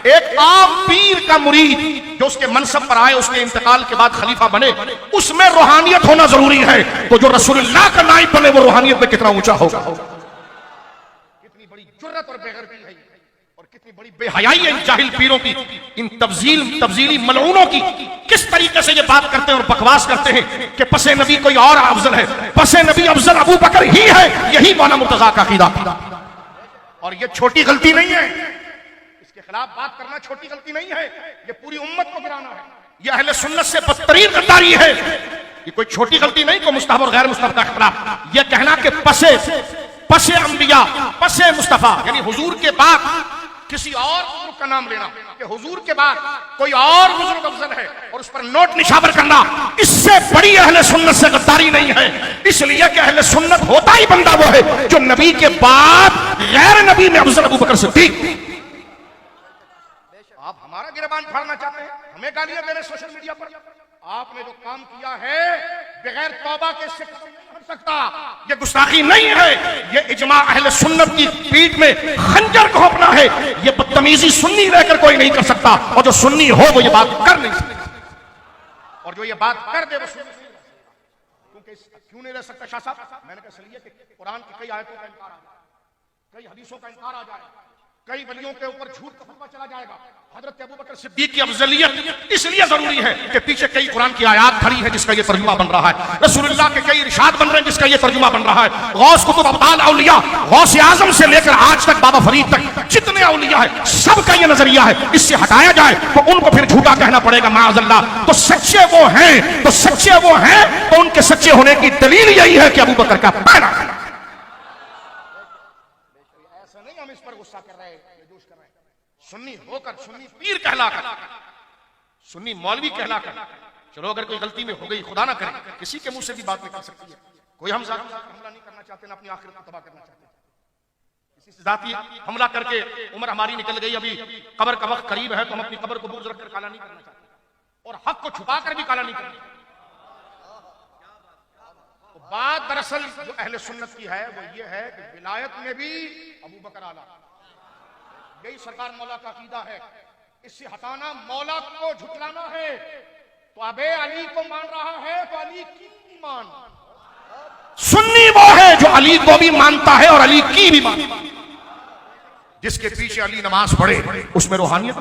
ایک عام پیر کا مرید جو اس کے منصب پر آئے، اس کے انتقال کے بعد خلیفہ بنے، اس میں روحانیت ہونا ضروری ہے، تو جو رسول اللہ کا نائب بنے وہ روحانیت میں کتنا اونچا ہوگا۔ کتنی بڑی جرت اور بے غیرتی ہے، اور کتنی بڑی بے حیائی ہے ان جاہل پیروں کی، ان تبذیلی ملعونوں کی۔ کس طریقے سے یہ بات کرتے ہیں اور بکواس کرتے ہیں کہ پس نبی کوئی اور افضل ہے، پس نبی افضل ابو بکر ہی ہے۔ یہی مولانا مرتضیٰ کا عقیدہ، اور یہ چھوٹی غلطی نہیں ہے، اس کے خلاف بات کرنا چھوٹی غلطی نہیں ہے، یہ پوری امت کو گرانا ہے، یہ اہل سنت سے بدترین غداری ہے۔ یہ کوئی چھوٹی غلطی نہیں کو مستحب اور غیر مستحب کا اختلاف، یہ کہنا کہ پس انبیاء، پس مصطفیٰ یعنی حضور کے بعد کسی اور بزرگ کا نام لینا، کہ حضور کے بعد کوئی اور بزرگ افضل ہے اور اس پر نوٹ نشاور کرنا، اس سے بڑی اہل سنت سے غداری نہیں ہے۔ اس لیے کہ اہل سنت ہوتا ہی بندہ وہ ہے جو نبی کے بعد غیر نبی میں افضل ابو بکر صدیق۔ آپ ہمارا گریبان پھاڑنا چاہتے ہیں، ہمیں گالیاں دے رہے سوشل میڈیا پر۔ آپ نے جو کام کیا ہے بغیر توبہ کے اس سے کبھی نہیں ہٹ سکتا، یہ گستاخی نہیں ہے، یہ اجماع اہل سنت کی پیٹھ میں خنجر گھونپنا ہے۔ یہ بدتمیزی سنی رہ کر کوئی نہیں کر سکتا، اور جو سنی ہو وہ یہ بات کر نہیں سکتا، اور جو یہ بات کر دے وہ سنی نہیں رہ سکتا۔ کیونکہ کیوں نہیں رہ سکتا شاہ صاحب؟ میں نے کہا اس لیے کہ قرآن کی کئی آیتوں کا انکار آ جائے، کئی حدیثوں کا انکار آ جائے، کئی ولیوں کے اوپر جھوٹ کا فتویٰ چلا جائے گا۔ حضرت ابوبکر صدیق کی افضلیت اس لیے ضروری ہے کہ پیچھے کئی قرآن کی آیات کھڑی ہے جس کا یہ ترجمہ بن رہا ہے، رسول اللہ کے کئی ارشاد بن رہے ہیں جس کا یہ ترجمہ بن رہا ہے۔ غوث قطب ابدال اولیاء، غوث اعظم سے لے کر آج تک بابا فرید تک جتنے اولیاء ہیں سب کا یہ نظریہ ہے، اس سے ہٹایا جائے تو ان کو پھر جھوٹا کہنا پڑے گا معاذ اللہ۔ تو سچے وہ ہیں، تو ان کے سچے ہونے کی دلیل یہی ہے کہ ابوبکر کا پیرا ہے۔ ایسا نہیں ہم اس پر غصہ کر رہے ہیں، جوش کر رہے ہیں، سنی ہو کر، سنی پیر کہلا کر، سنی مولوی کہلا کر، چلو اگر کوئی غلطی میں ہو گئی خدا نہ کرے، کسی کے منہ سے بھی بات نکل سکتی ہے، کوئی ہم ذاتی حملہ نہیں کرنا چاہتے، نہ اپنی آخرت کو تباہ کرنا چاہتے، کسی سے ذاتی حملہ کر کے عمر ہماری نکل گئی، ابھی قبر کا وقت قریب ہے تو ہم اپنی قبر کو بغض رکھ کر کالا نہیں کرنا چاہتے، اور حق کو چھپا کر بھی کالا نہیں کرنا چاہتے۔ بات دراصل جو اہل سنت کی ہے وہ یہ ہے کہ ولایت میں بھی ابو بکر اعلیٰ، یہی سرکار مولا کا عقیدہ ہے، اس سے ہٹانا مولا کو جھٹلانا ہے۔ تو اب علی کو مان رہا ہے تو علی کی بھی مان، سنی وہ ہے جو علی کو بھی مانتا ہے اور علی کی بھی مانتا ہے، جس کے پیچھے علی نماز پڑھے اس میں روحانیت